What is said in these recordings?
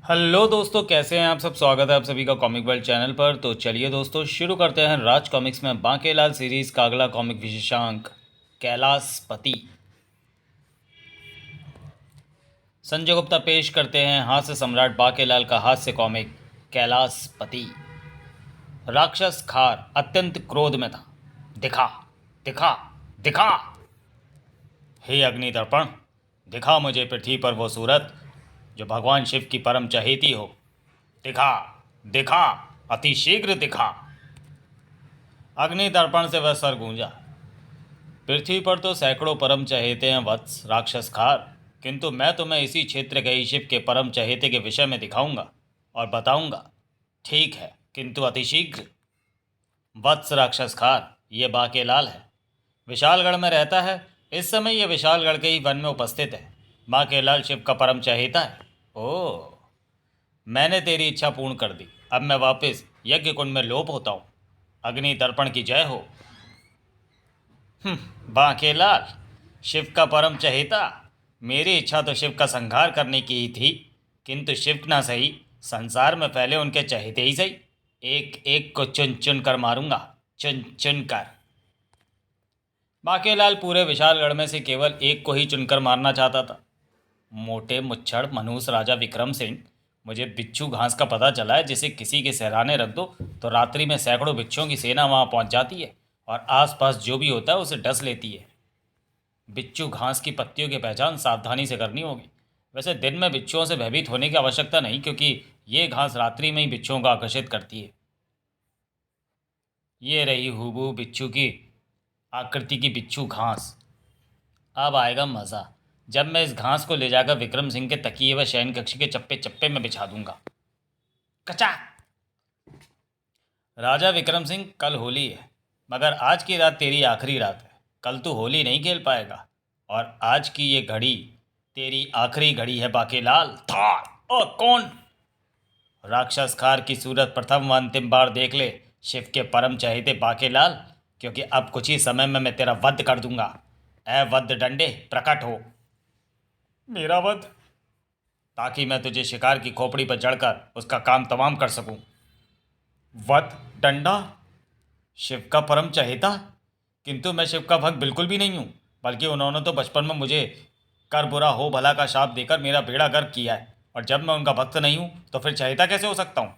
Hello दोस्तों, कैसे हैं आप सब। स्वागत है आप सभी का कॉमिक वर्ल्ड चैनल पर। तो चलिए दोस्तों, शुरू करते हैं राज कॉमिक्स में बांकेलाल सीरीज का अगला कॉमिक विशेषांक कैलाशपति। संजय गुप्ता पेश करते हैं हास्य सम्राट बांकेलाल का हास्य कॉमिक कैलाशपति। राक्षस खार अत्यंत क्रोध में था। दिखा दिखा दिखा, हे अग्नि दर्पण, दिखा मुझे पृथ्वी पर वो सूरत जो भगवान शिव की परम चहेती हो। दिखा दिखा, अति शीघ्र दिखा। अग्नि दर्पण से वह सर गूंजा। पृथ्वी पर तो सैकड़ों परम चहेते हैं वत्स राक्षस खार, किंतु मैं तुम्हें इसी क्षेत्र गई शिव के परम चहेते के विषय में दिखाऊंगा और बताऊंगा। ठीक है, किंतु अतिशीघ्र। वत्स राक्षस खार, ये बांकेलाल है, विशालगढ़ में रहता है। इस समय यह विशालगढ़ के ही वन में उपस्थित है। बांकेलाल शिव का परम चहेता है। ओह, मैंने तेरी इच्छा पूर्ण कर दी। अब मैं वापस यज्ञ कुंड में लोप होता हूँ। अग्नि दर्पण की जय हो। बांकेलाल, शिव का परम चहेता, मेरी इच्छा तो शिव का संहार करने की ही थी, किंतु शिव ना सही, संसार में फैले उनके चहेते ही सही, एक एक को चुन चुन कर मारूंगा, चुन चुन कर। बांकेलाल पूरे विशालगढ़ में से केवल एक को ही चुनकर मारना चाहता था। मोटे मुच्छड़ मनहूस राजा विक्रम सिंह, मुझे बिच्छू घास का पता चला है, जिसे किसी के सहराने रख दो तो रात्रि में सैकड़ों बिच्छुओं की सेना वहां पहुंच जाती है और आसपास जो भी होता है उसे डस लेती है। बिच्छू घास की पत्तियों की पहचान सावधानी से करनी होगी। वैसे दिन में बिच्छुओं से भयभीत होने की आवश्यकता नहीं, क्योंकि ये घास रात्रि में ही बिच्छुओं को आकर्षित करती है। ये रही हूबहू बिच्छू की आकृति की बिच्छू घास। अब आएगा मज़ा जब मैं इस घास को ले जाकर विक्रम सिंह के तकिए व शयन कक्ष के चप्पे चप्पे में बिछा दूंगा। कचा। राजा विक्रम सिंह, कल होली है, मगर आज की रात तेरी आखिरी रात है। कल तू होली नहीं खेल पाएगा और आज की ये घड़ी तेरी आखिरी घड़ी है बांकेलाल। था और कौन? राक्षस खार की सूरत प्रथम व अंतिम बार देख ले शिव के परम चहेते बांकेलाल, क्योंकि अब कुछ ही समय में मैं तेरा वध कर दूंगा। ऐ वध डंडे, प्रकट हो। मेरा वध? ताकि मैं तुझे शिकार की खोपड़ी पर जड़कर उसका काम तमाम कर सकूं। वध डंडा? शिव का परम चहेता? किंतु मैं शिव का भक्त बिल्कुल भी नहीं हूं, बल्कि उन्होंने तो बचपन में मुझे कर बुरा हो भला का शाप देकर मेरा बेड़ा गर्क किया है, और जब मैं उनका भक्त नहीं हूं तो फिर चहेता कैसे हो सकता हूं?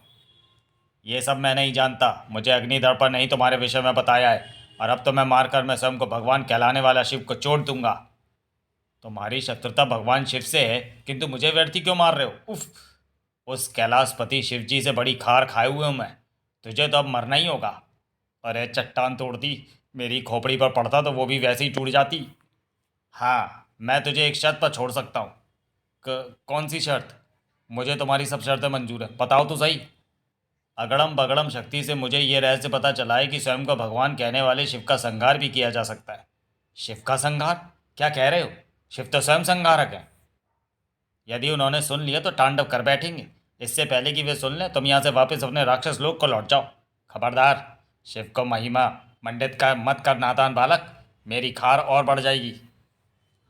ये सब मैं नहीं जानता। मुझे अग्नि दर्पण नहीं तुम्हारे विषय में बताया है, और अब तो मैं मारकर मैं स्वयं को भगवान कहलाने वाला शिव को चोट दूंगा। तुम्हारी शत्रुता भगवान शिव से है, किंतु मुझे व्यर्थी क्यों मार रहे हो? उफ, उस कैलाशपति शिव जी से बड़ी खार खाए हुए हूं मैं। तुझे तो अब मरना ही होगा। अरे चट्टान तोड़ती, मेरी खोपड़ी पर पड़ता तो वो भी वैसे ही टूट जाती। हाँ, मैं तुझे एक शर्त पर छोड़ सकता हूँ। कौन सी शर्त? मुझे तुम्हारी सब शर्तें मंजूर है, बताओ तो सही। अगड़म बगड़म शक्ति से मुझे ये रहस्य पता चला है कि स्वयं को भगवान कहने वाले शिव का संहार भी किया जा सकता है। शिव का संहार? क्या कह रहे हो? शिव तो स्वयं संहारक है। यदि उन्होंने सुन लिया तो तांडव कर बैठेंगे। इससे पहले कि वे सुन लें, तुम यहाँ से वापस अपने राक्षस लोक को लौट जाओ। खबरदार, शिव को महिमा मंडित का मत कर नादान बालक, मेरी खार और बढ़ जाएगी।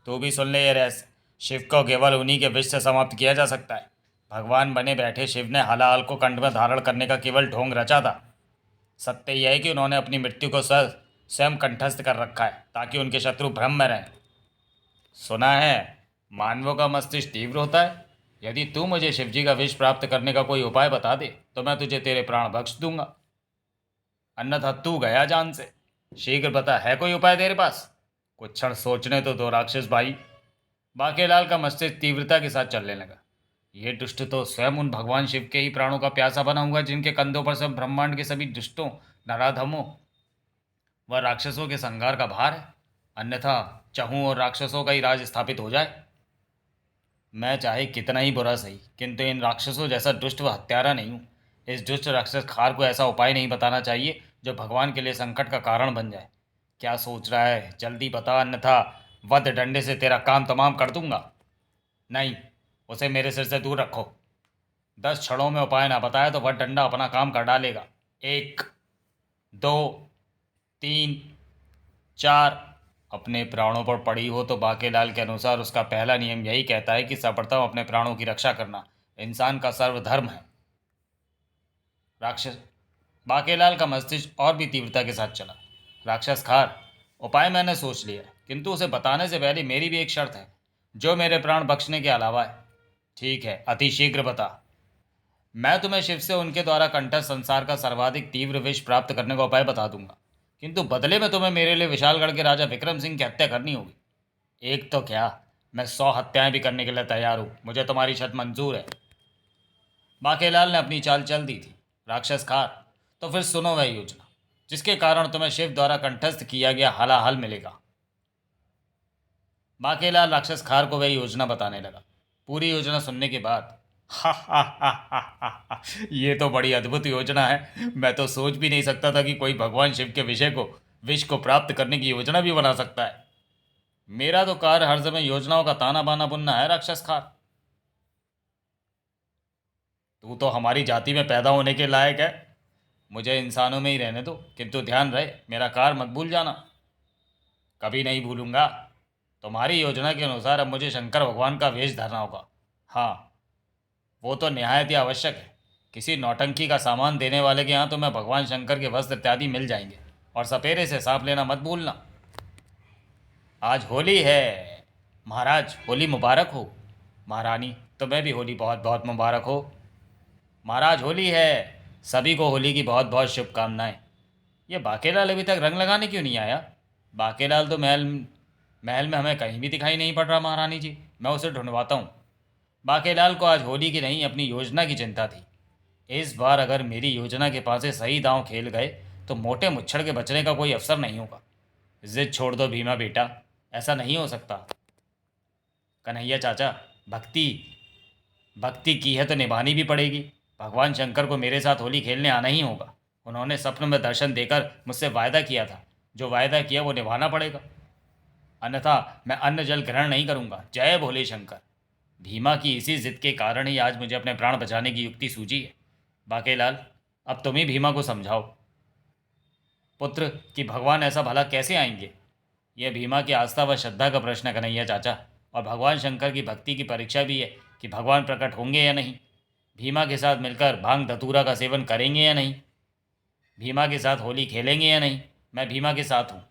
तू भी सुन ले ये रहस्य, शिव को केवल उन्हीं के विष से समाप्त किया जा सकता है। भगवान बने बैठे शिव ने हलाहल को कंठ में धारण करने का केवल ढोंग रचा था। सत्य यह है कि उन्होंने अपनी मृत्यु को स्वयं कंठस्थ कर रखा है, ताकि उनके शत्रु भ्रम में रहें। सुना है मानवों का मस्तिष्क तीव्र होता है। यदि तू मुझे शिवजी का विष प्राप्त करने का कोई उपाय बता दे तो मैं तुझे तेरे प्राण बख्श दूंगा, अन्यथा तू गया जान से। शीघ्र बता, है कोई उपाय तेरे पास? कुछ क्षण सोचने तो दो राक्षस भाई। बांकेलाल का मस्तिष्क तीव्रता के साथ चलने लगा। ये दुष्ट तो स्वयं उन भगवान शिव के ही प्राणों का प्यासा बना हुआ है, जिनके कंधों पर सब ब्रह्मांड के सभी दुष्टों, नराधमों व राक्षसों के संहार का भार है। अन्यथा चहूं और राक्षसों का ही राज स्थापित हो जाए। मैं चाहे कितना ही बुरा सही, किंतु इन राक्षसों जैसा दुष्ट व हत्यारा नहीं हूँ। इस दुष्ट राक्षस खार को ऐसा उपाय नहीं बताना चाहिए जो भगवान के लिए संकट का कारण बन जाए। क्या सोच रहा है? जल्दी बता, अन्यथा वध डंडे से तेरा काम तमाम कर दूंगा। नहीं, उसे मेरे सिर से दूर रखो। 10 क्षणों में उपाय ना बताया तो वध डंडा अपना काम कर डालेगा। 1, 2, 3, 4। अपने प्राणों पर पड़ी हो तो बांकेलाल के अनुसार उसका पहला नियम यही कहता है कि सर्वप्रथम अपने प्राणों की रक्षा करना, इंसान का सर्वधर्म है। राक्षस बाकेलाल का मस्तिष्क और भी तीव्रता के साथ चला। राक्षस खार, उपाय मैंने सोच लिया है, किंतु उसे बताने से पहले मेरी भी एक शर्त है, जो मेरे प्राण बख्शने के अलावा है। ठीक है, अति शीघ्र बता। मैं तुम्हें शिव से उनके द्वारा कंठस्थ संसार का सर्वाधिक तीव्र विष प्राप्त करने का उपाय बता दूंगा, किंतु बदले में तुम्हें मेरे लिए विशालगढ़ के राजा विक्रम सिंह की हत्या करनी होगी। एक तो क्या, मैं 100 हत्याएं भी करने के लिए तैयार हूं। मुझे तुम्हारी शर्त मंजूर है। बाकेलाल ने अपनी चाल चल दी थी। राक्षस खार, तो फिर सुनो वह योजना जिसके कारण तुम्हें शिव द्वारा कंठस्थ किया गया हलाहल मिलेगा। बाकेलाल राक्षस खार को वह योजना बताने लगा। पूरी योजना सुनने के बाद, हा हा हा हा हा हा, ये तो बड़ी अद्भुत योजना है। मैं तो सोच भी नहीं सकता था कि कोई भगवान शिव के विष को प्राप्त करने की योजना भी बना सकता है। मेरा तो कार्य हर समय योजनाओं का ताना बाना बुनना है। राक्षस खार, तू तो हमारी जाति में पैदा होने के लायक है। मुझे इंसानों में ही रहने दो, किंतु ध्यान रहे मेरा कार्य मत भूल जाना। कभी नहीं भूलूंगा। तुम्हारी योजना के अनुसार अब मुझे शंकर भगवान का वेश धरना होगा। हाँ, वो तो निहायत ही आवश्यक है। किसी नौटंकी का सामान देने वाले के यहाँ तो मैं भगवान शंकर के वस्त्र इत्यादि मिल जाएंगे। और सपेरे से सांप लेना मत भूलना। आज होली है। महाराज, होली मुबारक हो। महारानी, तुम्हें भी होली बहुत बहुत मुबारक हो। महाराज, होली है। सभी को होली की बहुत बहुत शुभकामनाएं। ये बाकेलाल अभी तक रंग लगाने क्यों नहीं आया? बाकेलाल तो महल महल में हमें कहीं भी दिखाई नहीं पड़ रहा। महारानी जी, मैं उसे ढूंढवाता हूँ। बाकेलाल को आज होली की नहीं, अपनी योजना की चिंता थी। इस बार अगर मेरी योजना के पास से सही दांव खेल गए तो मोटे मुच्छड़ के बचने का कोई अवसर नहीं होगा। जिद छोड़ दो भीमा बेटा, ऐसा नहीं हो सकता। कन्हैया चाचा, भक्ति भक्ति की है तो निभानी भी पड़ेगी। भगवान शंकर को मेरे साथ होली खेलने आना ही होगा। उन्होंने स्वप्न में दर्शन देकर मुझसे वायदा किया था। जो वायदा किया वो निभाना पड़ेगा, अन्यथा मैं अन्न जल ग्रहण नहीं करूंगा। जय भोले शंकर। भीमा की इसी जिद के कारण ही आज मुझे अपने प्राण बचाने की युक्ति सूझी है। बाकेलाल, अब तुम ही भीमा को समझाओ पुत्र कि भगवान ऐसा भला कैसे आएंगे। यह भीमा की आस्था व श्रद्धा का प्रश्न है कन्हैया चाचा, और भगवान शंकर की भक्ति की परीक्षा भी है कि भगवान प्रकट होंगे या नहीं। भीमा के साथ मिलकर भांग धतूरा का सेवन करेंगे या नहीं। भीमा के साथ होली खेलेंगे या नहीं। मैं भीमा के साथ हूँ।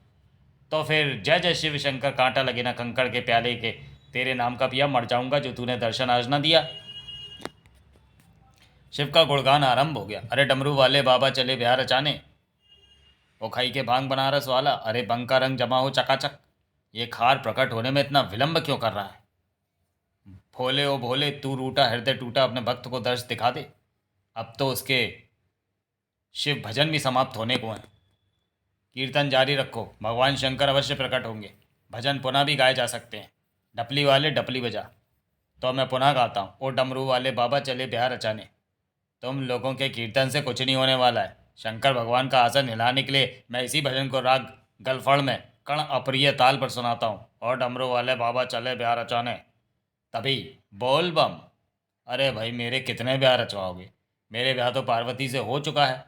तो फिर जय जय शिव शंकर, कांटा लगे ना कंकड़ के प्याले के, तेरे नाम का पिया मर जाऊंगा जो तूने दर्शन आज ना दिया। शिव का गुणगान आरंभ हो गया। अरे डमरू वाले बाबा चले बिहार रचाने, वो खाई के भांग बनारस वाला, अरे बंग का रंग जमा हो चकाचक। ये खार प्रकट होने में इतना विलंब क्यों कर रहा है? भोले ओ भोले, तू रूठा हृदय टूटा, अपने भक्त को दर्श दिखा दे। अब तो उसके शिव भजन भी समाप्त होने को हैं। कीर्तन जारी रखो, भगवान शंकर अवश्य प्रकट होंगे। भजन पुनः भी गाए जा सकते हैं। डपली वाले डपली बजा। तो मैं पुनः गाता हूँ, ओ डमरू वाले बाबा चले बिहार रचाने। तुम लोगों के कीर्तन से कुछ नहीं होने वाला है। शंकर भगवान का आसन हिलाने के लिए मैं इसी भजन को राग गलफड़ में कण अप्रिय ताल पर सुनाता हूँ। और डमरू वाले बाबा चले ब्याह रचाने, तभी बोल बम। अरे भाई, मेरे कितने ब्याह रचवाओगे? मेरे ब्याह तो पार्वती से हो चुका है।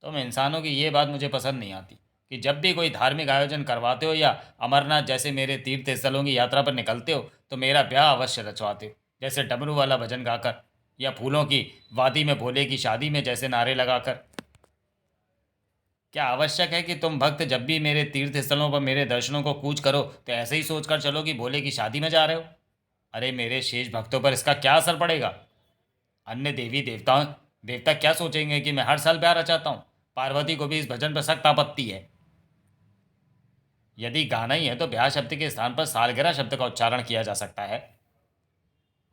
तुम इंसानों की ये बात मुझे पसंद नहीं आती कि जब भी कोई धार्मिक आयोजन करवाते हो या अमरनाथ जैसे मेरे तीर्थ स्थलों की यात्रा पर निकलते हो तो मेरा ब्याह अवश्य रचवाते हो, जैसे डमरू वाला भजन गाकर या फूलों की वादी में भोले की शादी में जैसे नारे लगाकर। क्या आवश्यक है कि तुम भक्त जब भी मेरे तीर्थ स्थलों पर मेरे दर्शनों को कूच करो तो ऐसे ही सोचकर चलो कि भोले की शादी में जा रहे हो? अरे मेरे शेष भक्तों पर इसका क्या असर पड़ेगा? अन्य देवी देवता क्या सोचेंगे कि मैं हर साल ब्याह रचाता हूँ? पार्वती को भी इस भजन पर सख्त आपत्ति है। यदि गाना ही है तो ब्याह शब्द के स्थान पर सालगिरह शब्द का उच्चारण किया जा सकता है।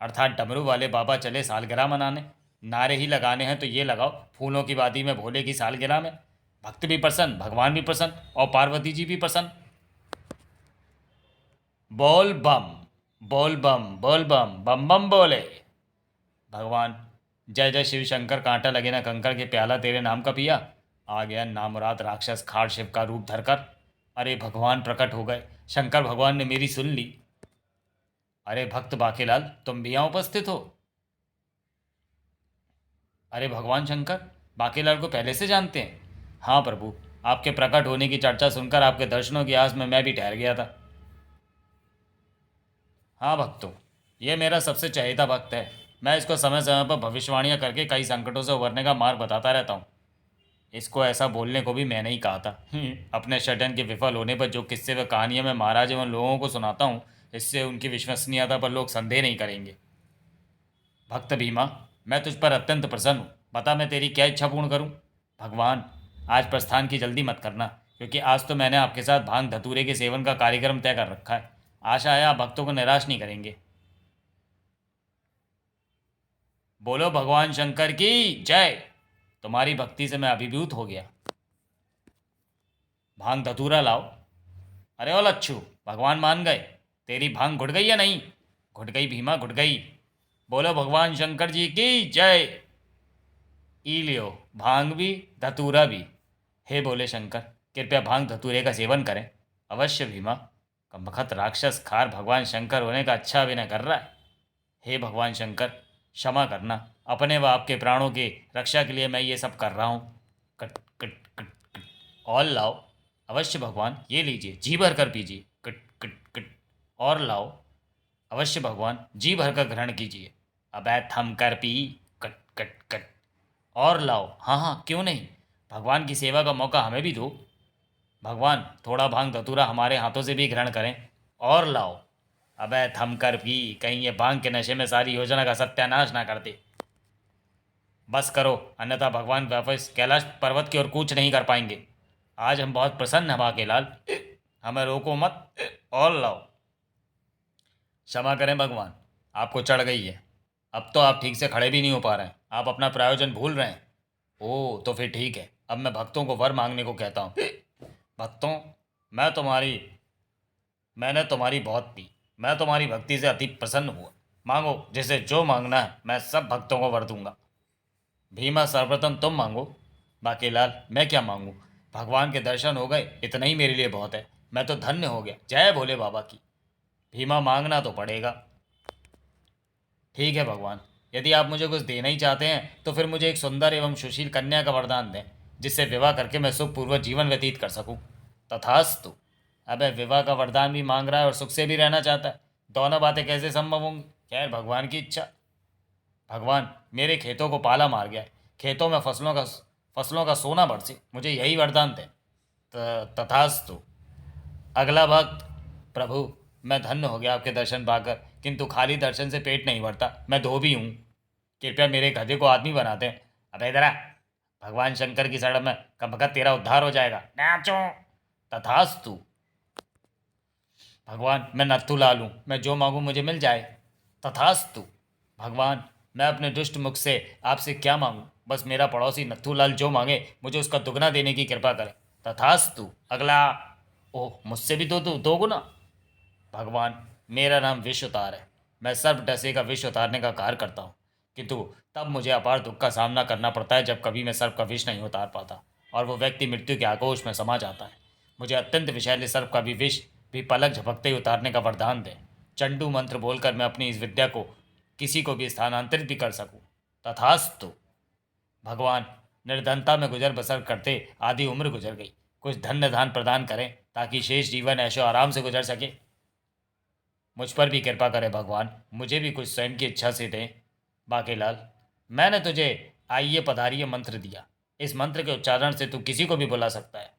अर्थात डमरू वाले बाबा चले सालगिरह मनाने। नारे ही लगाने हैं तो ये लगाओ, फूलों की वादी में भोले की सालगिरह में। भक्त भी प्रसन्न, भगवान भी प्रसन्न और पार्वती जी भी प्रसन्न। बोल बम, बोल बम, बोल बम, बम बम बोले। भगवान, जय जय शिव शंकर, कांटा लगे ना कंकड़ के, प्याला तेरे नाम का पिया। आ गया नामुराद राक्षस खाड़ शिव का रूप धरकर। अरे भगवान प्रकट हो गए। शंकर भगवान ने मेरी सुन ली। अरे भक्त बाकेलाल, तुम भी यहाँ उपस्थित हो? अरे भगवान शंकर बाकेलाल को पहले से जानते हैं? हाँ प्रभु, आपके प्रकट होने की चर्चा सुनकर आपके दर्शनों की आस में मैं भी ठहर गया था। हाँ भक्तों, ये मेरा सबसे चहेता भक्त है। मैं इसको समय समय पर भविष्यवाणियाँ करके कई संकटों से उबरने का मार्ग बताता रहता हूँ। इसको ऐसा बोलने को भी मैंने ही कहा था। अपने षड्यंत्र के विफल होने पर जो किस्से व कहानियाँ मैं महाराज एवं लोगों को सुनाता हूँ, इससे उनकी विश्वसनीयता पर लोग संदेह नहीं करेंगे। भक्त भीमा, मैं तुझ पर अत्यंत प्रसन्न हूँ। बता मैं तेरी क्या इच्छा पूर्ण करूँ? भगवान, आज प्रस्थान की जल्दी मत करना, क्योंकि आज तो मैंने आपके साथ भांग धतूरे के सेवन का कार्यक्रम तय कर रखा है। आशा है आप भक्तों को निराश नहीं करेंगे। बोलो भगवान शंकर की जय। तुम्हारी भक्ति से मैं अभिभूत हो गया। भांग धतूरा लाओ। अरे ओ लच्छू, भगवान मान गए। तेरी भांग घुट गई या नहीं? घुट गई भीमा, घुट गई। बोलो भगवान शंकर जी की जय। ई लियो, भांग भी धतूरा भी। हे बोले शंकर, कृपया भांग धतूरे का सेवन करें। अवश्य भीमा। कमबख्त राक्षस खार भगवान शंकर होने का अच्छा अभिनय कर रहा है। हे भगवान शंकर, क्षमा करना। अपने व आपके प्राणों की रक्षा के लिए मैं ये सब कर रहा हूँ। Cut cut cut cut. और लाओ। अवश्य भगवान, ये लीजिए, जी भर कर पीजिए। Cut cut cut. और लाओ। अवश्य भगवान, जी भर कर ग्रहण कीजिए। अबे थम कर पी। Cut cut cut. और लाओ। हाँ हाँ, क्यों नहीं। भगवान की सेवा का मौका हमें भी दो। भगवान, थोड़ा भांग धतूरा हमारे हाथों से भी ग्रहण करें। और लाओ। अबे थम कर पी, कहीं ये भांग के नशे में सारी योजना का सत्यानाश ना कर दे। बस करो, अन्यथा भगवान वापस कैलाश पर्वत की ओर कूच नहीं कर पाएंगे। आज हम बहुत प्रसन्न हैं बाकेलाल। हमें रोको मत। और लाओ। क्षमा करें भगवान, आपको चढ़ गई है। अब तो आप ठीक से खड़े भी नहीं हो पा रहे हैं। आप अपना प्रायोजन भूल रहे हैं। ओह, तो फिर ठीक है। अब मैं भक्तों को वर मांगने को कहता हूँ। भक्तों, मैं तुम्हारी मैंने तुम्हारी बहुत पी। मैं तुम्हारी भक्ति से अति प्रसन्न हुआ। मांगो, जिसे जो मांगना है मैं सब भक्तों को वर दूंगा। भीमा, सर्वप्रथम तुम मांगो। बाकीलाल, मैं क्या मांगू? भगवान के दर्शन हो गए, इतना ही मेरे लिए बहुत है। मैं तो धन्य हो गया। जय भोले बाबा की। भीमा, मांगना तो पड़ेगा। ठीक है भगवान, यदि आप मुझे कुछ देना ही चाहते हैं तो फिर मुझे एक सुंदर एवं सुशील कन्या का वरदान दें, जिससे विवाह करके मैं सुखपूर्वक जीवन व्यतीत कर सकूं। तथास्तु। अबे विवाह का वरदान भी मांग रहा है और सुख से भी रहना चाहता है। दोनों बातें कैसे संभव होंगी? खैर, भगवान की इच्छा। भगवान, मेरे खेतों को पाला मार गया है। खेतों में फसलों का सोना बरसे, मुझे यही वरदान दें। तथास्तु। अगला भक्त। प्रभु, मैं धन्य हो गया आपके दर्शन पाकर, किंतु खाली दर्शन से पेट नहीं भरता। मैं धोबी हूँ। कृपया मेरे गधे को आदमी बना दें। अबे इधर आ। भगवान शंकर की शरण में कब भगत तेरा उद्धार हो जाएगा। नाचो। तथास्तु। भगवान, मैं नत्थू लाल हूँ, मैं जो मांगू मुझे मिल जाए। तथास्तु। भगवान, मैं अपने दुष्ट मुख से आपसे क्या मांगू? बस मेरा पड़ोसी नत्थू लाल जो मांगे मुझे उसका दुगना देने की कृपा करें। तथास्तु। अगला। ओह, मुझसे भी दो गुना। भगवान, मेरा नाम विष उतार है। मैं सर्प डसे का विष उतारने का कार्य करता हूँ, किंतु तब मुझे अपार दुख का सामना करना पड़ता है जब कभी मैं सर्प का विष नहीं उतार पाता और वो व्यक्ति मृत्यु के आगोश में समा जाता है। मुझे अत्यंत विषैले सर्प का भी विष भी पलक झपकते ही उतारने का वरदान दें। चंडू मंत्र बोलकर मैं अपनी इस विद्या को किसी को भी स्थानांतरित भी कर सकूं। तथास्तु। भगवान, निर्धनता में गुजर बसर करते आधी उम्र गुजर गई। कुछ धन्य दान प्रदान करें ताकि शेष जीवन ऐशो आराम से गुजर सके। मुझ पर भी कृपा करें भगवान, मुझे भी कुछ स्वयं की इच्छा से दें। बाकीलाल, मैंने तुझे आइए पधारिए मंत्र दिया। इस मंत्र के उच्चारण से तू किसी को भी बुला सकता है।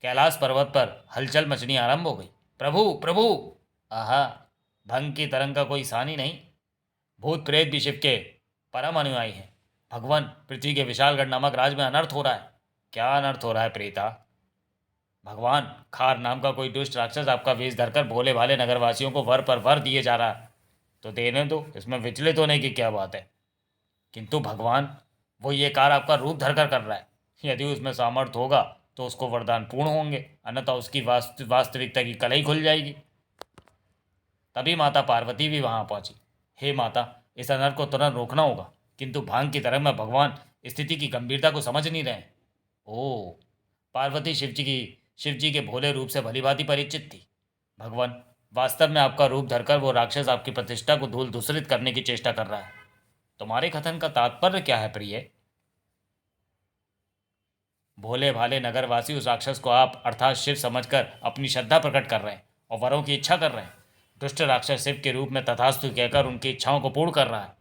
कैलाश पर्वत पर हलचल मचनी आरंभ हो गई। प्रभु प्रभु। आहा, भंग की तरंग का कोई सानी नहीं। भूत प्रेत भी शिव के परम अनुयायी हैं। भगवान, पृथ्वी के विशालगढ़ नामक राज में अनर्थ हो रहा है। क्या अनर्थ हो रहा है प्रेता? भगवान, खार नाम का कोई दुष्ट राक्षस आपका वेश धरकर भोले भाले नगरवासियों को वर पर वर दिए जा रहा है। तो देने दो, इसमें विचलित होने की क्या बात है? किंतु भगवान, वो ये कार आपका रूप धरकर कर रहा है। यदि उसमें सामर्थ्य होगा तो उसको वरदान पूर्ण होंगे, अन्यथा उसकी वास्तविकता की कलई खुल जाएगी। तभी माता पार्वती भी वहां पहुंची। हे माता, इस अनर्थ को तुरंत रोकना होगा। किंतु भांग की तरह में भगवान स्थिति की गंभीरता को समझ नहीं रहे। ओ, पार्वती शिव जी के भोले रूप से भलीभांति परिचित थी। भगवान, वास्तव में आपका रूप धरकर वो राक्षस आपकी प्रतिष्ठा को धूल धूसरित करने की चेष्टा कर रहा है। तुम्हारे कथन का तात्पर्य क्या है प्रिय? भोले भाले नगरवासी उस राक्षस को आप अर्थात शिव समझकर अपनी श्रद्धा प्रकट कर रहे हैं और वरों की इच्छा कर रहे हैं। दुष्ट राक्षस शिव के रूप में तथास्तु कहकर उनकी इच्छाओं को पूर्ण कर रहा है।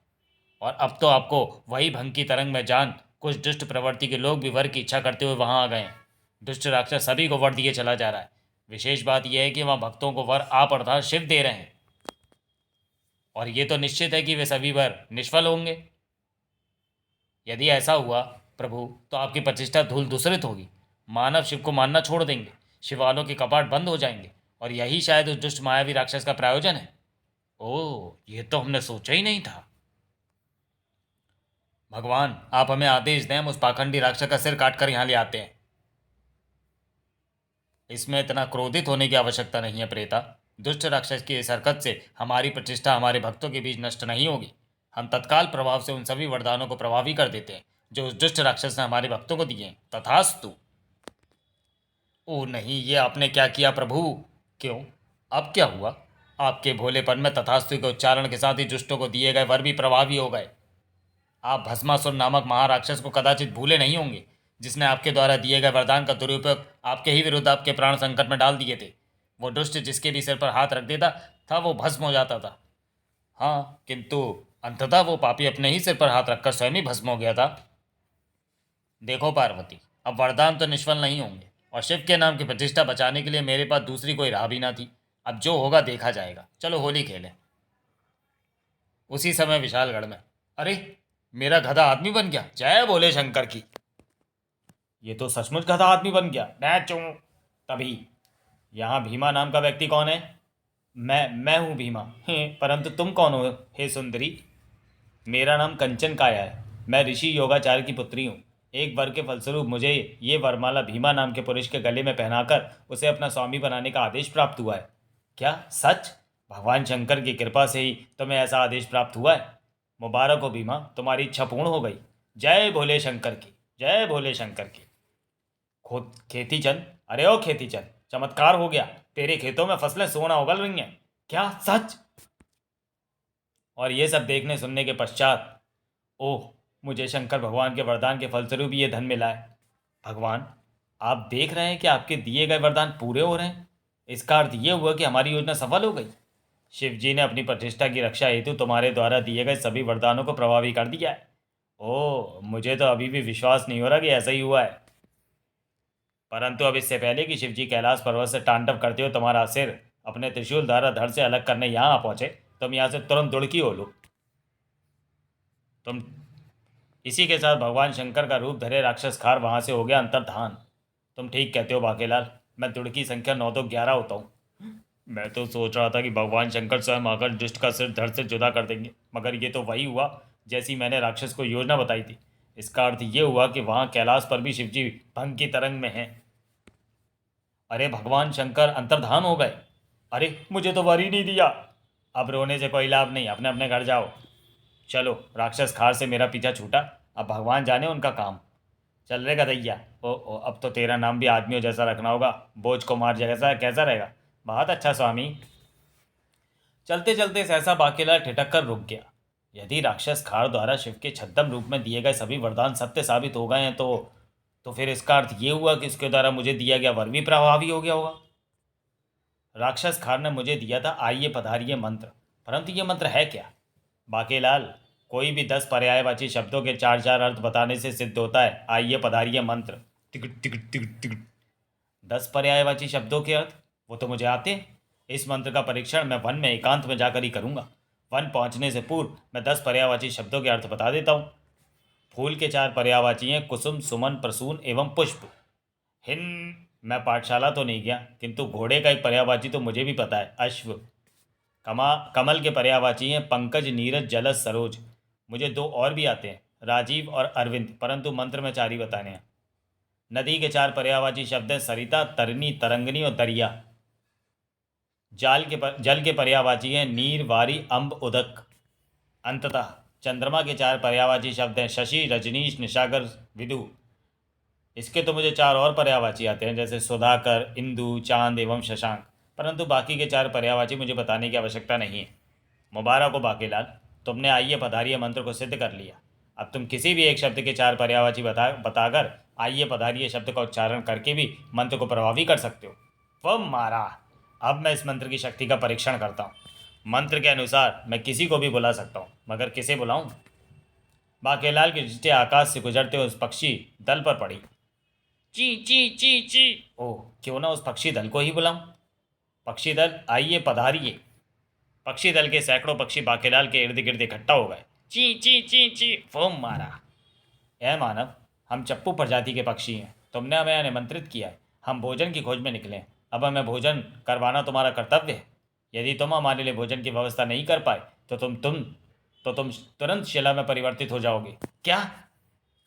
और अब तो आपको वही भंग की तरंग में जान कुछ दुष्ट प्रवृत्ति के लोग भी वर की इच्छा करते हुए वहां आ गए हैं। दुष्ट राक्षस सभी को वर दिए चला जा रहा है। विशेष बात यह है कि वहां भक्तों को वर आप अर्थात शिव दे रहे हैं, और ये तो निश्चित है कि वे सभी वर निष्फल होंगे। यदि ऐसा हुआ प्रभु, तो आपकी प्रतिष्ठा धूल धूसरित होगी। मानव शिव को मानना छोड़ देंगे, शिवालयों के कपाट बंद हो जाएंगे, और यही शायद उस दुष्ट मायावी राक्षस का प्रायोजन है। ओह, ये तो हमने सोचा ही नहीं था। भगवान, आप हमें आदेश दें, हम उस पाखंडी राक्षस का सिर काटकर यहां ले आते हैं। इसमें इतना क्रोधित होने की आवश्यकता नहीं है प्रेता। दुष्ट राक्षस की इस हरकत से हमारी प्रतिष्ठा हमारे भक्तों के बीच नष्ट नहीं होगी। हम तत्काल प्रभाव से उन सभी वरदानों को प्रभावी कर देते हैं जो उस दुष्ट राक्षस ने हमारे भक्तों को दिए हैं। तथास्तु। ओ नहीं, ये आपने क्या किया प्रभु? क्यों, अब क्या हुआ? आपके भोलेपन में तथास्तु के उच्चारण के साथ ही दुष्टों को दिए गए वर भी प्रभावी हो गए। आप भस्मासुर नामक महाराक्षस को कदाचित भूले नहीं होंगे, जिसने आपके द्वारा दिए गए वरदान का दुरुपयोग आपके ही विरुद्ध आपके प्राण संकट में डाल दिए थे। वो दुष्ट जिसके भी सिर पर हाथ रख देता था वो भस्म हो जाता था। हाँ, किंतु अंततः वो पापी अपने ही सिर पर हाथ रखकर स्वयं ही भस्म हो गया था। देखो पार्वती, अब वरदान तो निष्फल नहीं होंगे, और शिव के नाम की प्रतिष्ठा बचाने के लिए मेरे पास दूसरी कोई राह भी ना थी। अब जो होगा देखा जाएगा। चलो होली खेलें। उसी समय विशालगढ़ में, अरे, मेरा गधा आदमी बन गया। जय बोले शंकर की। ये तो सचमुच गधा आदमी बन गया। मैं चूं। तभी, यहाँ भीमा नाम का व्यक्ति कौन है? मैं हूँ भीमा। परंतु तुम कौन हो हे सुंदरी? मेरा नाम कंचन काया है। मैं ऋषि योगाचार्य की पुत्री हूँ। एक वर के फलस्वरूप मुझे ये वरमाला भीमा नाम के पुरुष के गले में पहनाकर उसे अपना स्वामी बनाने का आदेश प्राप्त हुआ है। क्या सच? भगवान शंकर की कृपा से ही तुम्हें ऐसा आदेश प्राप्त हुआ है। मुबारक हो भीमा, तुम्हारी इच्छा पूर्ण हो गई। जय भोले शंकर की। जय भोले शंकर की। खेती चंद, अरे ओ खेती चंद, चमत्कार हो गया। तेरे खेतों में फसलें सोना उगल रही हैं। क्या सच? और ये सब देखने सुनने के पश्चात, ओह, मुझे शंकर भगवान के वरदान के फलस्वरूप ये धन मिला है। भगवान, आप देख रहे हैं कि आपके दिए गए वरदान पूरे हो रहे हैं। इसका अर्थ ये हुआ कि हमारी योजना सफल हो गई। शिव जी ने अपनी प्रतिष्ठा की रक्षा हेतु तुम्हारे द्वारा दिए गए सभी वरदानों को प्रभावी कर दिया है। ओह, मुझे तो अभी भी विश्वास नहीं हो रहा कि ऐसा ही हुआ है। परंतु अब इससे पहले कि शिव जी कैलाश पर्वत से तांडव करते हुए तुम्हारा सिर अपने त्रिशूल द्वारा धड़ से अलग करने यहाँ आ पहुंचे, तुम यहाँ से तुरंत दुड़की हो लो। तुम इसी के साथ भगवान शंकर का रूप धरे राक्षस खार वहां से हो गया अंतर्धान। तुम ठीक कहते हो बाकेलाल, मैं दुड़की संख्या 9 तो 11 होता हूँ। मैं तो सोच रहा था कि भगवान शंकर स्वयं आकर दुष्ट का सिर धड़ से जुदा कर देंगे, मगर ये तो वही हुआ जैसी मैंने राक्षस को योजना बताई थी। इसका अर्थ ये हुआ कि वहाँ कैलाश पर भी शिवजी भंग की तरंग में हैं। अरे, भगवान शंकर अंतर्धान हो गए। अरे, मुझे तो वर ही नहीं दिया। अब रोने से कोई लाभ नहीं, अपने अपने घर जाओ। चलो, राक्षस खार से मेरा पीछा छूटा। अब भगवान जाने उनका काम। चल रे गदैया। ओ, अब तो तेरा नाम भी आदमियों जैसा रखना होगा। बोझ को मार जैसा कैसा रहेगा? बहुत अच्छा स्वामी। चलते चलते सहसा बाकेला ठिठक कर रुक गया। यदि राक्षस खार द्वारा शिव के छद्म रूप में दिए गए सभी वरदान सत्य साबित हो गए हैं तो फिर इसका अर्थ ये हुआ कि इसके द्वारा मुझे दिया गया वर भी प्रभावी हो गया होगा। राक्षस खार ने मुझे दिया था आइए पधारिए मंत्र, परंतु ये मंत्र है क्या? बाकेलाल, कोई भी 10 पर्यायवाची शब्दों के 4 अर्थ बताने से सिद्ध होता है आइए पधारिए मंत्र। Ticket ticket ticket ticket. 10 पर्यायवाची शब्दों के अर्थ, वो तो मुझे आते हैं। इस मंत्र का परीक्षण मैं वन में एकांत में जाकर ही करूंगा। वन पहुंचने से पूर्व मैं 10 पर्यायवाची शब्दों के अर्थ बता देता हूँ। फूल के 4 पर्यायवाची हैं कुसुम, सुमन, प्रसून एवं पुष्प। हिन मैं पाठशाला तो नहीं गया, किंतु घोड़े का एक पर्यायवाची तो मुझे भी पता है, अश्व। कमल के पर्यायवाची हैं पंकज, नीरज, जलज, सरोज। मुझे 2 और भी आते हैं, राजीव और अरविंद, परंतु मंत्र में 4 ही बताने हैं। नदी के 4 पर्यायवाची शब्द हैं सरिता, तरनी, तरंगनी और दरिया। जल के पर्यायवाची हैं नीर, वारी, अम्ब, उदक। अंततः चंद्रमा के 4 पर्यायवाची शब्द हैं शशि, रजनीश, निशागर, विदु। इसके तो मुझे 4 और पर्यायवाची आते हैं, जैसे सुधाकर, इंदु, चांद एवं शशांक, परंतु बाकी के 4 पर्यायवाची मुझे बताने की आवश्यकता नहीं है। मुबारक हो बाकेलाल, तुमने आइए पधारिए मंत्र को सिद्ध कर लिया। अब तुम किसी भी एक शब्द के 4 पर्यायवाची बताकर आइए पधारिए शब्द का उच्चारण करके भी मंत्र को प्रभावी कर सकते हो। वह मारा। अब मैं इस मंत्र की शक्ति का परीक्षण करता हूँ। मंत्र के अनुसार मैं किसी को भी बुला सकता हूँ, मगर किसे बुलाऊं? बाकेलाल की दृष्टि आकाश से गुजरते उस पक्षी दल पर पड़ी। ची ची ची ची। ओह, क्यों ना उस पक्षी दल को ही बुलाऊं। पक्षी दल आइए पधारिए। पक्षी दल के सैकड़ों पक्षी बाकेलाल के इर्द गिर्द इकट्ठा हो गए। ची ची ची ची फूम मारा। ए मानव, हम चप्पू प्रजाति के पक्षी हैं, तुमने हमें निमंत्रित किया है, हम भोजन की खोज में निकले हैं। अब हमें भोजन करवाना तुम्हारा कर्तव्य है। यदि तुम हमारे लिए भोजन की व्यवस्था नहीं कर पाए तो तुम तुरंत शिला में परिवर्तित हो जाओगे। क्या?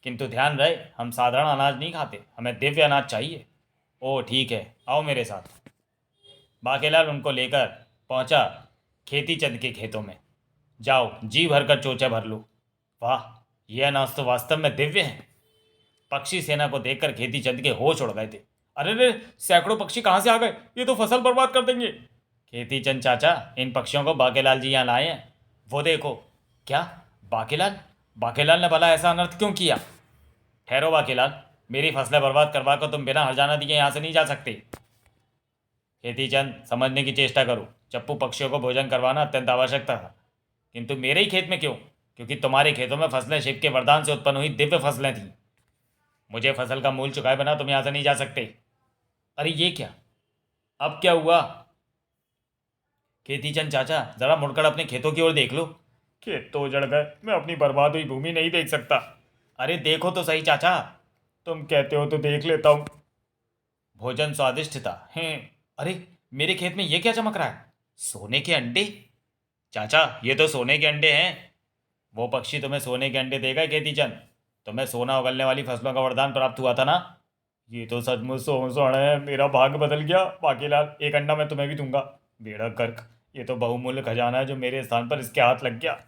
किंतु ध्यान रहे, हम साधारण अनाज नहीं खाते, हमें दिव्य अनाज चाहिए। ओह ठीक है, आओ मेरे साथ। बाकेलाल उनको लेकर पहुंचा खेती चंद के खेतों में। जाओ जी भरकर चोचा भर लो। वाह, यह अनाज तो वास्तव में दिव्य है। पक्षी सेना को देखकर खेती चंद के होश उड़ गए थे। अरे रे, सैकड़ों पक्षी कहाँ से आ गए? ये तो फसल बर्बाद कर देंगे। खेती चंद चाचा, इन पक्षियों को बाकेलाल जी यहाँ लाए हैं। वो देखो। क्या? बाकेलाल? बाकेलाल ने भला ऐसा अनर्थ क्यों किया? ठहरो बाकेलाल, मेरी फसलें बर्बाद करवा कर तुम बिना हर्जाना दिए यहाँ से नहीं जा सकते। खेती चंद, समझने की चेष्टा करो। चप्पू पक्षियों को भोजन करवाना अत्यंत आवश्यक था, किंतु मेरे ही खेत में क्यों? क्योंकि तुम्हारे खेतों में फसलें शिव के वरदान से उत्पन्न हुई दिव्य फसलें थीं। मुझे फसल का मूल चुकाए बिना तुम यहाँ से नहीं जा सकते। अरे ये क्या? अब क्या हुआ? खेती चंद चाचा, जरा मुड़कर अपने खेतों की ओर देख लो। खेत तो उजड़ गए, मैं अपनी बर्बाद हुई भूमि नहीं देख सकता। अरे देखो तो सही चाचा। तुम कहते हो तो देख लेता हूँ। भोजन स्वादिष्ट था। हैं? अरे, मेरे खेत में ये क्या चमक रहा है? सोने के अंडे? चाचा, ये तो सोने के अंडे हैं। वो पक्षी तुम्हें सोने के अंडे देगा खेती चंद? तुम्हें सोना उगलने वाली फसलों का वरदान प्राप्त हुआ था ना? ये तो सचमुच सोना है। मेरा भाग्य बदल गया। बाकीलाल, एक अंडा मैं तुम्हें भी दूंगा। बेड़ा गर्क, ये तो बहुमूल्य खजाना है जो मेरे स्थान पर इसके हाथ लग गया।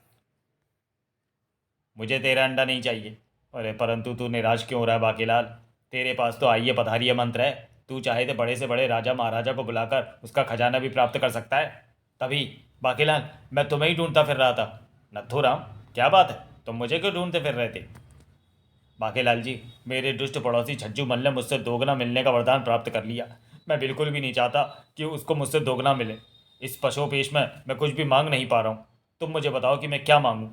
मुझे तेरा अंडा नहीं चाहिए। अरे परंतु तू निराश क्यों हो रहा है बाकीलाल? तेरे पास तो आइए पधारिए मंत्र है। तू चाहे तो बड़े से बड़े राजा महाराजा को बुलाकर उसका खजाना भी प्राप्त कर सकता है। तभी बाकीलाल, मैं तुम्हें ही ढूंढता फिर रहा था। नथुराम, क्या बात है, तुम मुझे क्यों ढूंढते फिर रहे थे? बाकीलाल जी, मेरे दुष्ट पड़ोसी छज्जू मल ने मुझसे दोगुना मिलने का वरदान प्राप्त कर लिया। मैं बिल्कुल भी नहीं चाहता कि उसको मुझसे दोगुना मिले। इस पशुपेश में मैं कुछ भी मांग नहीं पा रहा हूँ। तुम मुझे बताओ कि मैं क्या मांगूँ,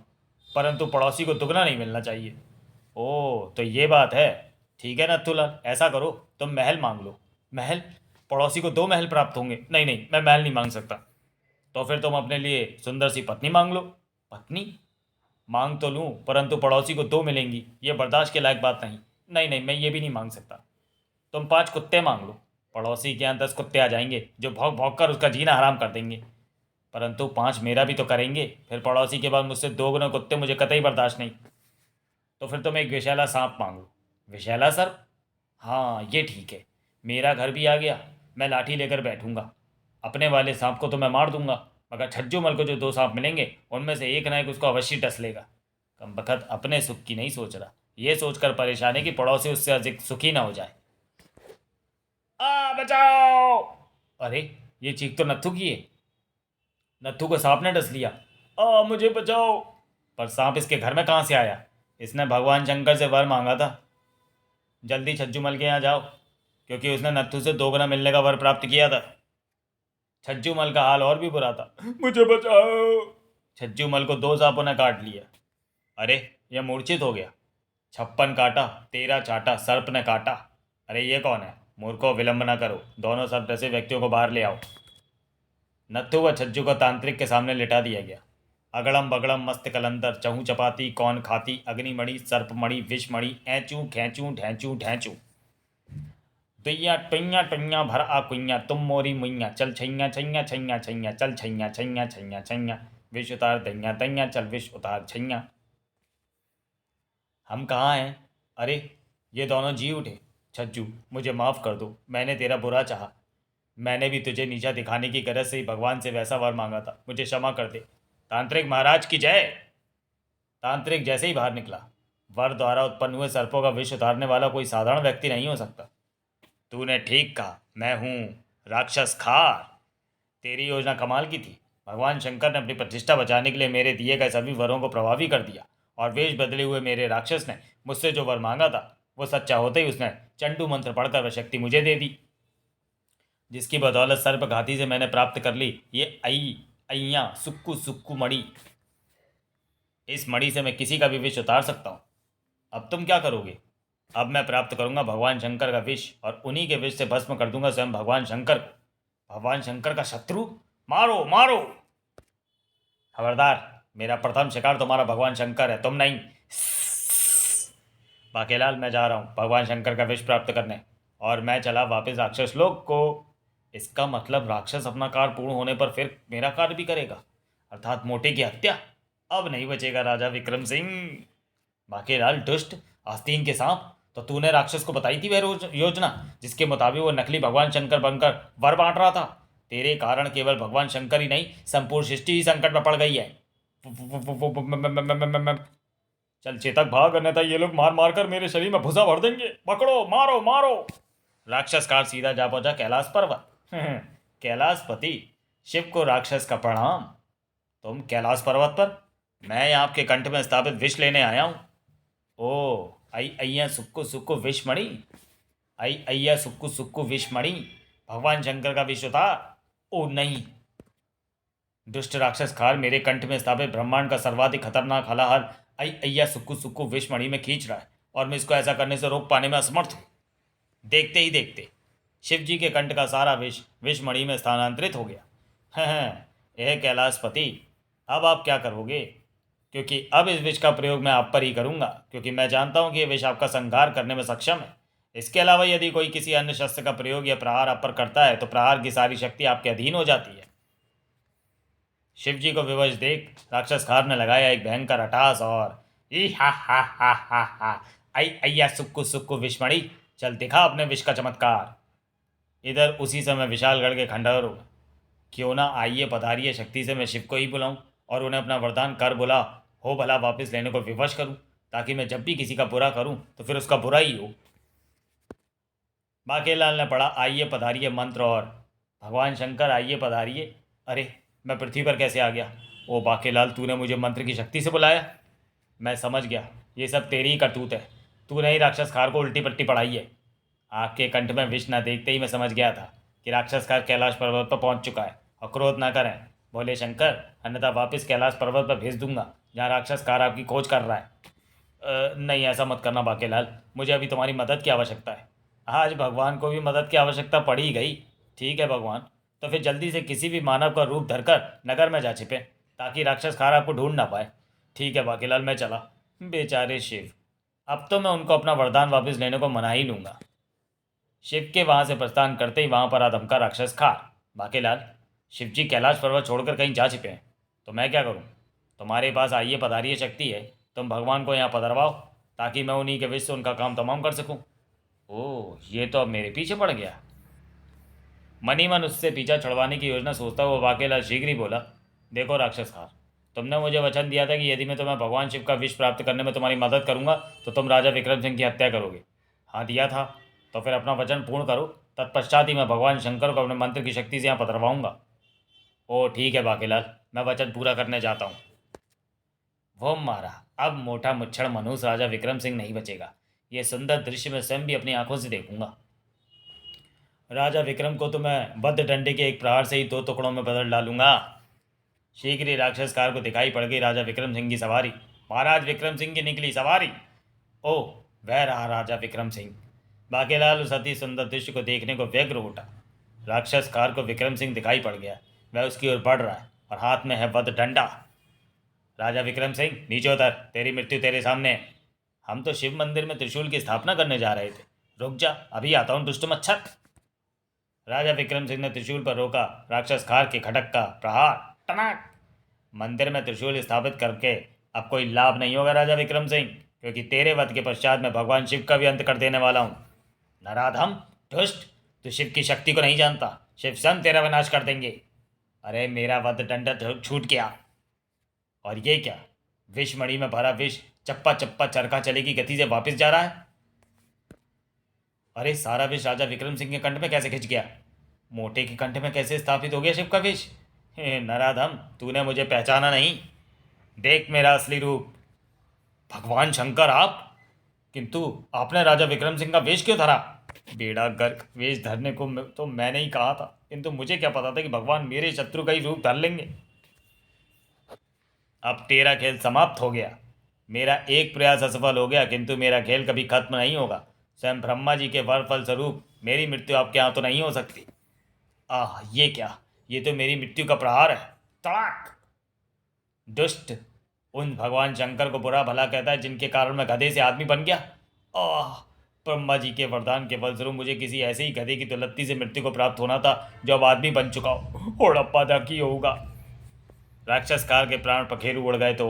परंतु पड़ोसी को दुगना नहीं मिलना चाहिए। ओह, तो ये बात है। ठीक है नथुलाल, ऐसा करो, तुम महल मांग लो। महल? पड़ोसी को 2 महल प्राप्त होंगे। नहीं नहीं, मैं महल नहीं मांग सकता। तो फिर तुम अपने लिए सुंदर सी पत्नी मांग लो। पत्नी? मांग तो लूँ, परंतु पड़ोसी को 2 मिलेंगी, ये बर्दाश्त के लायक बात नहीं। नहीं नहीं, मैं ये भी नहीं मांग सकता। तुम 5 कुत्ते मांग लो। पड़ोसी के यहाँ 10 कुत्ते आ जाएंगे जो भौंक भौंक कर उसका जीना हराम कर देंगे, परंतु 5 मेरा भी तो करेंगे। फिर पड़ोसी के बाद मुझसे 2 गुना कुत्ते मुझे कतई बर्दाश्त नहीं। तो फिर तुम एक विषैला सांप मांग लो। विषैला सर्प? हाँ, ये ठीक है। मेरा घर भी आ गया। मैं लाठी लेकर बैठूंगा। अपने वाले सांप को तो मैं मार दूंगा, मगर छज्जू मल को जो 2 सांप मिलेंगे उनमें से एक ना एक उसको अवश्य डस लेगा। कम बखत अपने सुख की नहीं सोच रहा, ये सोचकर परेशान है कि पड़ोसी उससे अधिक सुखी ना हो जाए। आ बचाओ! अरे, ये चीख तो नत्थू की है। नत्थू को सांप ने डस लिया। मुझे बचाओ! पर सांप इसके घर में कहाँ से आया? इसने भगवान शंकर से वर मांगा था। जल्दी छज्जू मल के यहाँ जाओ, क्योंकि उसने नत्थू से 2 गुना मिलने का वर प्राप्त किया था। छज्जू मल का हाल और भी बुरा था। मुझे बचाओ! छज्जू मल को 2 सांपों ने काट लिया। अरे, यह मूर्छित हो गया। 56 काटा, 13 चाटा, सर्प ने काटा। अरे ये कौन है? मूर्खों, विलंब न करो, दोनों सर्प डसे व्यक्तियों को बाहर ले आओ। नत्थु व छज्जू को तांत्रिक के सामने लिटा दिया गया। अगड़म बगड़म मस्त कलंदर, चहू चपाती कौन खाती, अग्निमणि सर्पमणि विषमणि, ऐचू खेचू ढैचू ढैचू। दुइया टुइया टुइया भर आ कुइया, तुम मोरी मुइया, चल छैया छैया छैया छैया, चल छैया छैया छैया छैया, विष उतार दैया दैया, चल विष उतार छैया। हम कहाँ हैं? अरे, ये दोनों जी उठे। छज्जू, मुझे माफ़ कर दो, मैंने तेरा बुरा चाहा। मैंने भी तुझे नीचा दिखाने की गरज से ही भगवान से वैसा वर मांगा था, मुझे क्षमा कर दे। तांत्रिक महाराज की जय! तांत्रिक जैसे ही बाहर निकला। वर द्वारा उत्पन्न हुए सर्पों का विष उतारने वाला कोई साधारण व्यक्ति नहीं हो सकता। तूने ठीक कहा, मैं हूँ राक्षस खार। तेरी योजना कमाल की थी। भगवान शंकर ने अपनी प्रतिष्ठा बचाने के लिए मेरे दिए गए सभी वरों को प्रभावी कर दिया, और वेश बदले हुए मेरे राक्षस ने मुझसे जो वर मांगा था वो सच्चा होते ही उसने चंडू मंत्र पढ़कर वह शक्ति मुझे दे दी, जिसकी बदौलत सर्पघाती से मैंने प्राप्त कर ली ये आई अय्या सुक्कू सुक्कू मणि। इस मणि से मैं किसी का भी विष उतार सकता हूँ। अब तुम क्या करोगे? अब मैं प्राप्त करूंगा भगवान शंकर का विष और उन्हीं के विष से भस्म कर दूंगा स्वयं भगवान शंकर को। भगवान शंकर का शत्रु? मारो मारो! खबरदार, मेरा प्रथम शिकार तुम्हारा भगवान शंकर है, तुम नहीं। बाकेलाल, मैं जा रहा हूँ भगवान शंकर का विष प्राप्त करने, और मैं चला वापस राक्षस लोक को। इसका मतलब राक्षस अपना कार्य पूर्ण होने पर फिर मेरा कार्य भी करेगा, अर्थात मोटे की हत्या। अब नहीं बचेगा राजा विक्रम सिंह। बाकेलाल दुष्ट, आस्तीन के सांप, तो तूने राक्षस को बताई थी वह योजना जिसके मुताबिक वो नकली भगवान शंकर बनकर वर बांट रहा था। तेरे कारण केवल भगवान शंकर ही नहीं, संपूर्ण सृष्टि ही संकट में पड़ गई है। चल चेतक भाग, अन्यथा ये लोग मार मार कर मेरे शरीर में भूसा भर देंगे। पकड़ो, मारो मारो! राक्षस कार सीधा जा पहुंचा कैलाश पर्वत। कैलाशपति, शिव को राक्षस का प्रणाम। तुम कैलाश पर्वत पर? मैं आपके कंठ में स्थापित विष लेने आया हूँ। ओ आई अय्या सुक्कू सुक्कू विषमणि। आई अय्या सुक्कू सुक्कू विषमणि, भगवान शंकर का विष उतार। ओ नहीं! दुष्ट राक्षस खार मेरे कंठ में स्थापित ब्रह्मांड का सर्वाधिक खतरनाक हलाहल आई अय्या सुक्कू सुक्कू विषमणि में खींच रहा है, और मैं इसको ऐसा करने से रोक पाने में असमर्थ हूँ। देखते ही देखते शिव जी के कंठ का सारा विष विषमणि में स्थानांतरित हो गया। यह कैलाशपति, अब आप क्या करोगे? क्योंकि अब इस विष का प्रयोग मैं आप पर ही करूंगा, क्योंकि मैं जानता हूं कि यह विष आपका संहार करने में सक्षम है। इसके अलावा यदि कोई किसी अन्य शस्त्र का प्रयोग या प्रहार आप पर करता है तो प्रहार की सारी शक्ति आपके अधीन हो जाती है। शिव जी को विवश देख राक्षस खार ने लगाया एक भयंकर अट्टहास और ई हा आई अय्या सुक्कू सुक्कू विषमणि, चल दिखा अपने विष का चमत्कार। इधर उसी समय विशालगढ़ के खंडहर हो। क्यों ना आइए पधारिए शक्ति से मैं शिव को ही बुलाऊं और उन्हें अपना वरदान कर बुला हो भला वापस लेने को विवश करूं, ताकि मैं जब भी किसी का बुरा करूं तो फिर उसका बुरा ही हो। बाकेलाल ने पढ़ा आइए पधारिए मंत्र, और भगवान शंकर आइए पधारिए। अरे, मैं पृथ्वी पर कैसे आ गया? ओ बाकेलाल, तूने मुझे मंत्र की शक्ति से बुलाया? मैं समझ गया, ये सब तेरी ही करतूत है। तूने ही राक्षस खार को उल्टी पट्टी पढ़ाई है। आपके कंठ में विष न देखते ही मैं समझ गया था कि राक्षस खार कैलाश पर्वत पर पहुंच चुका है। और क्रोध ना करें बोले शंकर, अन्यथा वापस कैलाश पर्वत पर भेज दूंगा जहाँ राक्षस खार आपकी खोज कर रहा है। नहीं, ऐसा मत करना बाकेलाल, मुझे अभी तुम्हारी मदद की आवश्यकता है। आज भगवान को भी मदद की आवश्यकता पड़ ही गई। ठीक है भगवान, तो फिर जल्दी से किसी भी मानव का रूप धरकर नगर में जा छिपे, ताकि राक्षस खार आपको ढूंढ ना पाए। ठीक है बाकेलाल, मैं चला। बेचारे शिव, अब तो मैं उनको अपना वरदान वापस लेने को मना ही लूँगा। शिव के वहाँ से प्रस्थान करते ही वहाँ पर आ धमका राक्षस खार। बाकेलाल, शिव जी कैलाश पर्वत छोड़कर कहीं जा छिपे हैं, तो मैं क्या करूँ? तुम्हारे पास आइए पधारिए शक्ति है, तुम भगवान को यहाँ पधरवाओ, ताकि मैं उन्हीं के विष से उनका काम तमाम कर सकूँ। ओह, ये तो अब मेरे पीछे पड़ गया। मनी मन उससे पीछा छुड़वाने की योजना सोचता हुआ बाकेलाल शीघ्र ही बोला, देखो राक्षस खार, तुमने मुझे वचन दिया था कि यदि मैं तुम्हें भगवान शिव का विष प्राप्त करने में तुम्हारी मदद करूंगा तो तुम राजा विक्रम सिंह की हत्या करोगे। हाँ, दिया था, तो फिर अपना वचन पूर्ण करो, तत्पश्चात ही मैं भगवान शंकर को अपने मंत्र की शक्ति से यहाँ पधरवाऊंगा। ओ ठीक है बाकेलाल, मैं वचन पूरा करने जाता हूँ। वो मारा, अब मोटा मुच्छड़ मनुष्य राजा विक्रम सिंह नहीं बचेगा। ये सुंदर दृश्य मैं स्वयं भी अपनी आंखों से देखूंगा। राजा विक्रम को तो मैं बद्ध डंडे के एक प्रहार से ही दो टुकड़ों में बदल डालूंगा। शीघ्र ही राक्षस कार को दिखाई पड़ गई राजा विक्रम सिंह की सवारी। महाराज विक्रम सिंह की निकली सवारी। ओह, वह रहा राजा विक्रम सिंह। बाकेलाल उस अति सुंदर दृश्य को देखने को व्यग्र उठा। राक्षस कार को विक्रम सिंह दिखाई पड़ गया। वह उसकी ओर बढ़ रहा है और हाथ में है वध डंडा। राजा विक्रम सिंह, नीचे उतर, तेरी मृत्यु तेरे सामने है। हम तो शिव मंदिर में त्रिशूल की स्थापना करने जा रहे थे। रुक जा, अभी आता हूँ दुष्ट मच्छर। राजा विक्रम सिंह ने त्रिशूल पर रोका राक्षस खार के खटक का प्रहार। टनाक! मंदिर में त्रिशूल स्थापित करके अब कोई लाभ नहीं होगा राजा विक्रम सिंह, क्योंकि तेरे वध के पश्चात मैं भगवान शिव का भी अंत कर देने वाला हूँ। नराधम, दुष्ट, तू शिव की शक्ति को नहीं जानता। शिव स्वयं तेरा विनाश कर देंगे। अरे, मेरा वध डंडा छूट गया। और ये क्या? विषमणि में भरा विष चप्पा चप्पा चरखा चले की गति से वापस जा रहा है। अरे, सारा विष राजा विक्रम सिंह के कंठ में कैसे खिंच गया? मोटे के कंठ में कैसे स्थापित हो गया शिव का विष? नराधम, तूने मुझे पहचाना नहीं। देख मेरा असली रूप। भगवान शंकर आप? किंतु आपने राजा विक्रम सिंह का वेश क्यों धरा? बेड़ा गर्क, वेश धरने को तो मैंने ही कहा था, किंतु मुझे क्या पता था कि भगवान मेरे शत्रु का ही रूप धर लेंगे। अब तेरा खेल समाप्त हो गया। मेरा एक प्रयास असफल हो गया, किंतु मेरा खेल कभी खत्म नहीं होगा। स्वयं ब्रह्मा जी के वर फल स्वरूप मेरी मृत्यु आपके यहाँ तो नहीं हो सकती। ये क्या? ये तो मेरी मृत्यु का प्रहार है। तड़ाक! दुष्ट! उन भगवान शंकर को बुरा भला कहता है जिनके कारण मैं गधे से आदमी बन गया। आह! ब्रह्मा जी के वरदान के फलस्वरूप मुझे किसी ऐसे ही गधे की दुलत्ती से मृत्यु को प्राप्त होना था जो अब आदमी बन चुका हो। होड़प्पा दा की होगा। राक्षस काल के प्राण पखेरु उड़ गए तो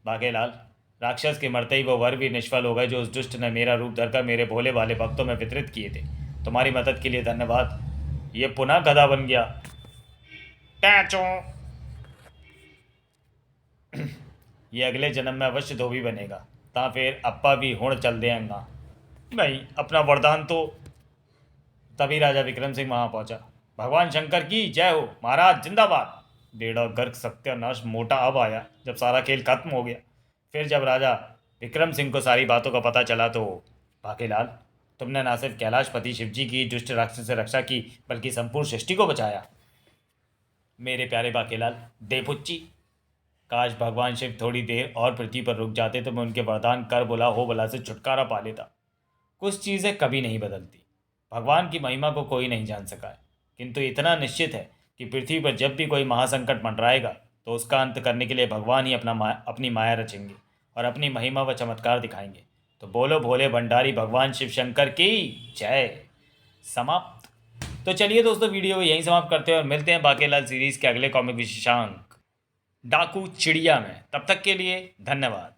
बाकेलाल, राक्षस के मरते ही वो वर भी निष्फल हो गए जो उस दुष्ट ने मेरा रूप धरकर मेरे भोले भाले भक्तों में वितरित किए थे। तुम्हारी मदद के लिए धन्यवाद। ये पुनः गधा बन गया। टैचो! ये अगले जन्म में अवश्य धोबी बनेगा। ता फिर अप्पा भी हुण चल देंगा। नहीं, अपना वरदान तो। तभी राजा विक्रम सिंह वहां पहुंचा। भगवान शंकर की जय हो, महाराज जिंदाबाद। बेड़ा गर्क सत्यानाश मोटा अब आया जब सारा खेल खत्म हो गया। फिर जब राजा विक्रम सिंह को सारी बातों का पता चला तो, बाकेलाल, तुमने ना सिर्फ कैलाशपति शिव जी की दुष्ट राक्षस से रक्षा की बल्कि संपूर्ण सृष्टि को बचाया। मेरे प्यारे बाकेलाल, देवपुच्ची, काश भगवान शिव थोड़ी देर और पृथ्वी पर रुक जाते तो मैं उनके वरदान कर बुला हो बला से छुटकारा पा लेता। कुछ चीज़ें कभी नहीं बदलती। भगवान की महिमा को कोई नहीं जान सका है, किंतु इतना निश्चित है कि पृथ्वी पर जब भी कोई महासंकट मंडराएगा तो उसका अंत करने के लिए भगवान ही अपनी माया रचेंगे और अपनी महिमा व चमत्कार दिखाएंगे। तो बोलो भोले भंडारी भगवान शिव शंकर की जय। समाप्त। तो चलिए दोस्तों, वीडियो को यहीं समाप्त करते हैं और मिलते हैं बाकेलाल सीरीज़ के अगले कॉमिक विशेषांक डाकू चिड़िया में। तब तक के लिए धन्यवाद।